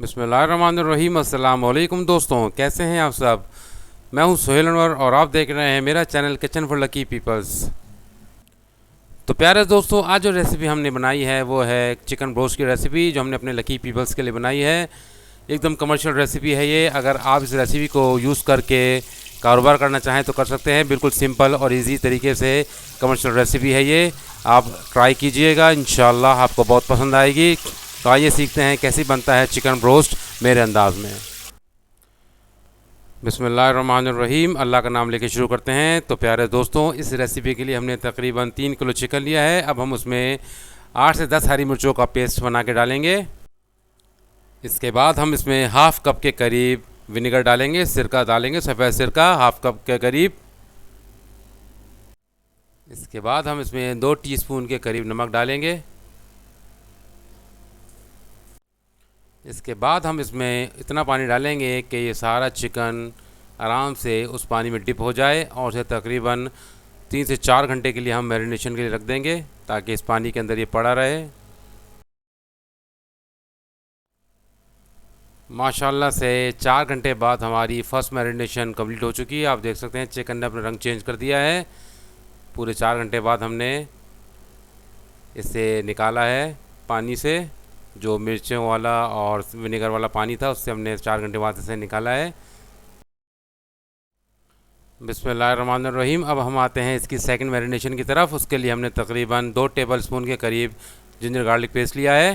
बिस्मिल्लाहिर्रहमानिर्रहीम। अस्सलाम वालेकुम दोस्तों, कैसे हैं आप सब। मैं हूं सोहेल अनवर और आप देख रहे हैं मेरा channel kitchen for lucky peoples. तो प्यारे दोस्तों, आज जो रेसिपी हमने बनाई है वो है चिकन ब्रोस्ट की रेसिपी, जो हमने अपने लकी पीपल्स के लिए बनाई है। एकदम कमर्शियल रेसिपी है ये। अगर आप इस रेसिपी को यूज़ करके कारोबार करना चाहें तो कर सकते हैं। बिल्कुल सिंपल और इजी तरीके से कमर्शियल रेसिपी है ये। आप ट्राई कीजिएगा, इंशाल्लाह आपको बहुत पसंद आएगी। तो आइए सीखते हैं कैसे बनता है चिकन ब्रोस्ट मेरे अंदाज में। बिस्मिल्लाहिर्रहमानिर्रहीम, अल्लाह का नाम लेके शुरू करते हैं। तो प्यारे दोस्तों, इस रेसिपी के लिए हमने तकरीबन 3 किलो चिकन लिया है। अब हम उसमें 8 से 10 हरी मिर्चों का पेस्ट बना के डालेंगे। इसके बाद हम इसमें हाफ़ कप के करीब विनेगर डालेंगे, सिरका डालेंगे, सफ़ेद सिरका हाफ़ कप के करीब। इसके बाद हम इसमें 2 टीस्पून के करीब नमक डालेंगे। इसके बाद हम इसमें इतना पानी डालेंगे कि ये सारा चिकन आराम से उस पानी में डिप हो जाए और उसे तकरीबन 3 से 4 घंटे के लिए हम मैरिनेशन के लिए रख देंगे, ताकि इस पानी के अंदर ये पड़ा रहे। माशाल्लाह से 4 घंटे बाद हमारी फ़र्स्ट मैरिनेशन कंप्लीट हो चुकी है। आप देख सकते हैं चिकन ने अपना रंग चेंज कर दिया है। पूरे 4 घंटे बाद हमने इसे निकाला है पानी से। जो मिर्चों वाला और विनेगर वाला पानी था उससे हमने 4 घंटे बाद इसे निकाला है। बिस्मिल्लाहिर्रहमानिर्रहीम। अब हम आते हैं इसकी सेकंड मैरिनेशन की तरफ। उसके लिए हमने तकरीबन 2 टेबलस्पून के करीब जिंजर गार्लिक पेस्ट लिया है।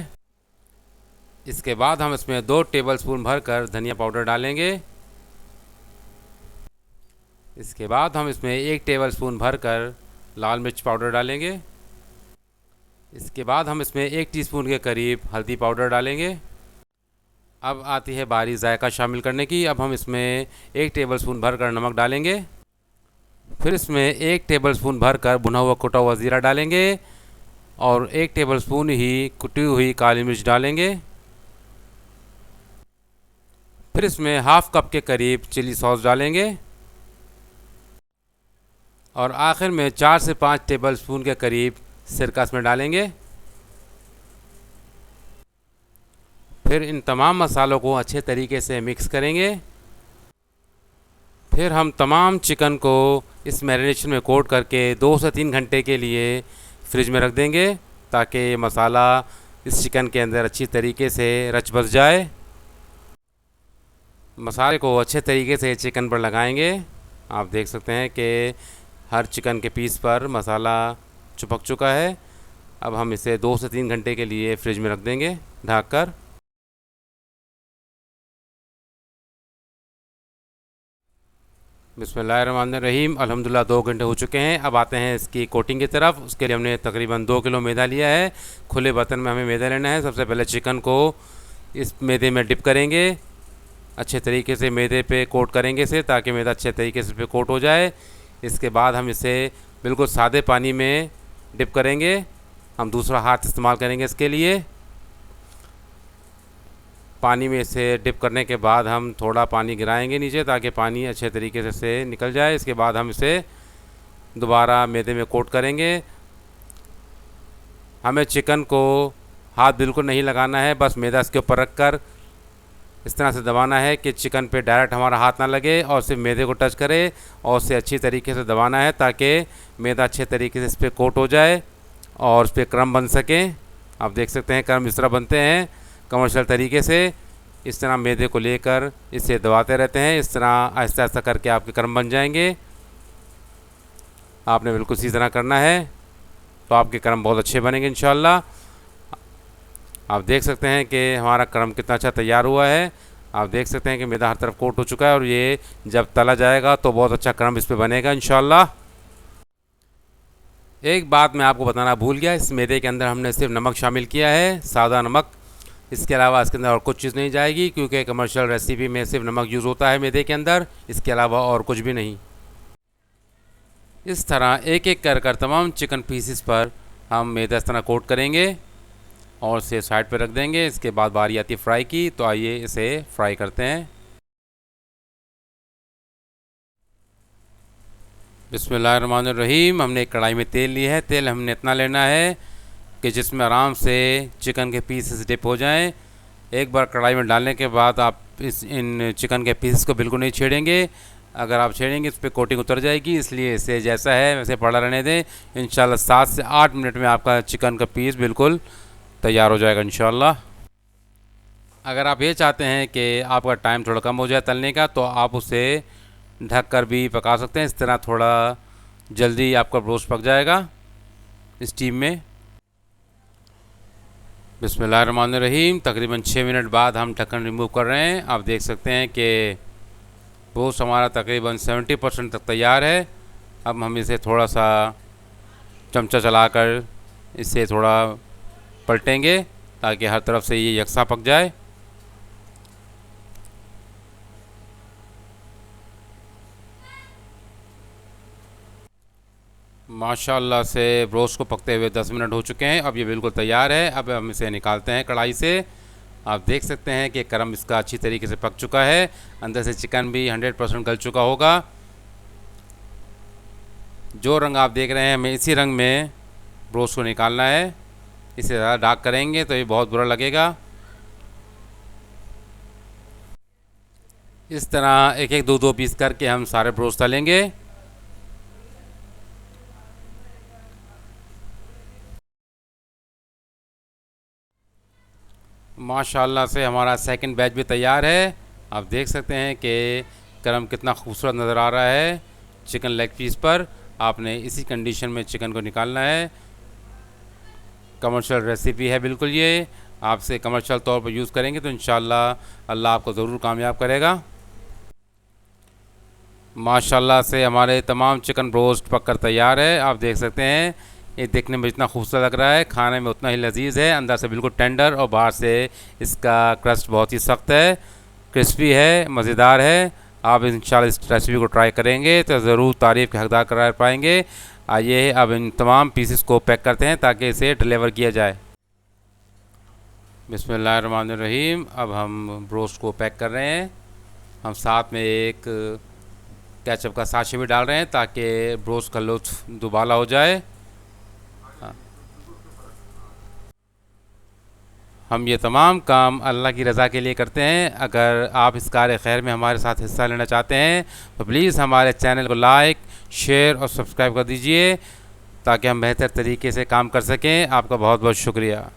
इसके बाद हम इसमें 2 टेबलस्पून भरकर धनिया पाउडर डालेंगे। इसके बाद हम इसमें 1 टेबलस्पून भरकर लाल मिर्च पाउडर डालेंगे। इसके बाद हम इसमें 1 टीस्पून के करीब हल्दी पाउडर डालेंगे। अब आती है बारी जायका शामिल करने की। अब हम इसमें 1 टेबलस्पून भरकर नमक डालेंगे। फिर इसमें 1 टेबलस्पून भरकर भुना हुआ कुटा हुआ ज़ीरा डालेंगे और 1 टेबलस्पून ही कुटी हुई काली मिर्च डालेंगे। फिर इसमें हाफ़ कप के करीब चिली सॉस डालेंगे और आखिर में 4 से 5 टेबलस्पून के करीब सिरका इसमें डालेंगे। फिर इन तमाम मसालों को अच्छे तरीके से मिक्स करेंगे। फिर हम तमाम चिकन को इस मैरिनेशन में कोट करके 2 से 3 घंटे के लिए फ्रिज में रख देंगे, ताकि मसाला इस चिकन के अंदर अच्छी तरीके से रच बस जाए। मसाले को अच्छे तरीके से चिकन पर लगाएंगे। आप देख सकते हैं कि हर चिकन के पीस पर मसाला चिपक चुका है। अब हम इसे 2 से 3 घंटे के लिए फ्रिज में रख देंगे ढक कर। बिस्मिल्लाहिर्रहमानिर्रहीम। अल्हम्दुलिल्लाह 2 घंटे हो चुके हैं। अब आते हैं इसकी कोटिंग की तरफ। उसके लिए हमने तकरीबन 2 किलो मैदा लिया है। खुले बर्तन में हमें मैदा लेना है। सबसे पहले चिकन को इस मैदे में डिप करेंगे। अच्छे तरीके से मैदे पे कोट करेंगे इसे, ताकि मैदा अच्छे तरीके से पे कोट हो जाए। इसके बाद हम इसे बिल्कुल सादे पानी में डिप करेंगे। हम दूसरा हाथ इस्तेमाल करेंगे इसके लिए। पानी में इसे डिप करने के बाद हम थोड़ा पानी गिराएंगे नीचे, ताकि पानी अच्छे तरीके से निकल जाए। इसके बाद हम इसे दोबारा मैदे में कोट करेंगे। हमें चिकन को हाथ बिल्कुल नहीं लगाना है, बस मैदा इसके ऊपर रख कर इस तरह से दबाना है कि चिकन पे डायरेक्ट हमारा हाथ ना लगे और सिर्फ मैदे को टच करे, और उसे अच्छी तरीके से दबाना है ताकि मैदा अच्छे तरीके से इस पर कोट हो जाए और उस पर क्रम बन सकें। आप देख सकते हैं क्रम इस तरह बनते हैं कमर्शियल तरीके से। इस तरह मैदे को लेकर इसे दबाते रहते हैं। इस तरह आहिस्ता आहिस्ता करके आपके क्रम बन जाएंगे। आपने बिल्कुल इसी तरह करना है, तो आपके क्रम बहुत अच्छे बनेंगे इंशाल्लाह। आप देख सकते हैं कि हमारा क्रम कितना अच्छा तैयार हुआ है। आप देख सकते हैं कि मैदा हर तरफ कोट हो चुका है और ये जब तला जाएगा तो बहुत अच्छा क्रम इस पर बनेगा इंशाल्लाह। एक बात मैं आपको बताना भूल गया, इस मैदे के अंदर हमने सिर्फ नमक शामिल किया है, सादा नमक। इसके अलावा इसके अंदर और कुछ चीज़ नहीं जाएगी, क्योंकि कमर्शियल रेसिपी में सिर्फ नमक यूज़ होता है मैदे के अंदर, इसके अलावा और कुछ भी नहीं। इस तरह एक एक कर तमाम चिकन पीसेस पर हम मैदा इस तरह कोट करेंगे और इसे साइड पर रख देंगे। इसके बाद बारी आती है फ्राई की। तो आइए इसे फ्राई करते हैं। बिस्मिल्लाहिर्रहमानिर्रहीम। हमने एक कढ़ाई में तेल लिया है। तेल हमने इतना लेना है कि जिसमें आराम से चिकन के पीसेस डिप हो जाएं। एक बार कढ़ाई में डालने के बाद आप इन चिकन के पीस को बिल्कुल नहीं छेड़ेंगे। अगर आप छेड़ेंगे इस पर कोटिंग उतर जाएगी, इसलिए इसे जैसा है वैसे पड़ा रहने दें। इंशाल्लाह 7 से 8 मिनट में आपका चिकन का पीस बिल्कुल तैयार हो जाएगा इंशाल्लाह। अगर आप ये चाहते हैं कि आपका टाइम थोड़ा कम हो जाए तलने का, तो आप उसे ढक कर भी पका सकते हैं। इस तरह थोड़ा जल्दी आपका रोस्ट पक जाएगा स्टीम में। बिस्मिल्लाहिर्रहमानिर्रहीम। तकरीबन 6 मिनट बाद हम ढक्कन रिमूव कर रहे हैं। आप देख सकते हैं कि रोस्ट हमारा तकरीबन 70% तक तैयार है। अब हम इसे थोड़ा सा चमचा चलाकर इसे थोड़ा पलटेंगे ताकि हर तरफ से ये यकसा पक जाए। माशाल्लाह से रोस्ट को पकते हुए 10 मिनट हो चुके हैं। अब ये बिल्कुल तैयार है। अब हम इसे निकालते हैं कढ़ाई से। आप देख सकते हैं कि करम इसका अच्छी तरीके से पक चुका है। अंदर से चिकन भी 100% गल चुका होगा। जो रंग आप देख रहे हैं, हमें इसी रंग में रोस्ट को निकालना है। इसे ज़्यादा डार्क करेंगे तो ये बहुत बुरा लगेगा। इस तरह एक एक दो दो पीस करके हम सारे रोस्ट तलेंगे। माशाल्लाह से हमारा सेकंड बैच भी तैयार है। आप देख सकते हैं कि करम कितना खूबसूरत नज़र आ रहा है चिकन लेग पीस पर। आपने इसी कंडीशन में चिकन को निकालना है। कमर्शियल रेसिपी है बिल्कुल ये। आपसे कमर्शियल तौर पर यूज़ करेंगे तो इंशाल्लाह अल्लाह आपको ज़रूर कामयाब करेगा। माशाल्लाह से हमारे तमाम चिकन रोस्ट पककर तैयार है। आप देख सकते हैं ये देखने में जितना खूबसूरत लग रहा है, खाने में उतना ही लजीज है। अंदर से बिल्कुल टेंडर और बाहर से इसका क्रस्ट बहुत ही सख्त है, क्रिस्पी है, मज़ेदार है। आप इंशाल्लाह इस रेसिपी को ट्राई करेंगे तो ज़रूर तारीफ़ के हकदार करार पाएंगे। आइए अब इन तमाम पीसेस को पैक करते हैं ताकि इसे डिलीवर किया जाए। बिस्मिल्लाहिर्रहमानिर्रहीम। अब हम रोस्ट को पैक कर रहे हैं। हम साथ में एक केचप का साशे भी डाल रहे हैं ताकि रोस्ट का लुत्फ़ दुबाला हो जाए। हम ये तमाम काम अल्लाह की रज़ा के लिए करते हैं। अगर आप इस कार खैर में हमारे साथ हिस्सा लेना चाहते हैं तो प्लीज़ हमारे चैनल को लाइक, शेयर और सब्सक्राइब कर दीजिए ताकि हम बेहतर तरीके से काम कर सकें। आपका बहुत बहुत शुक्रिया।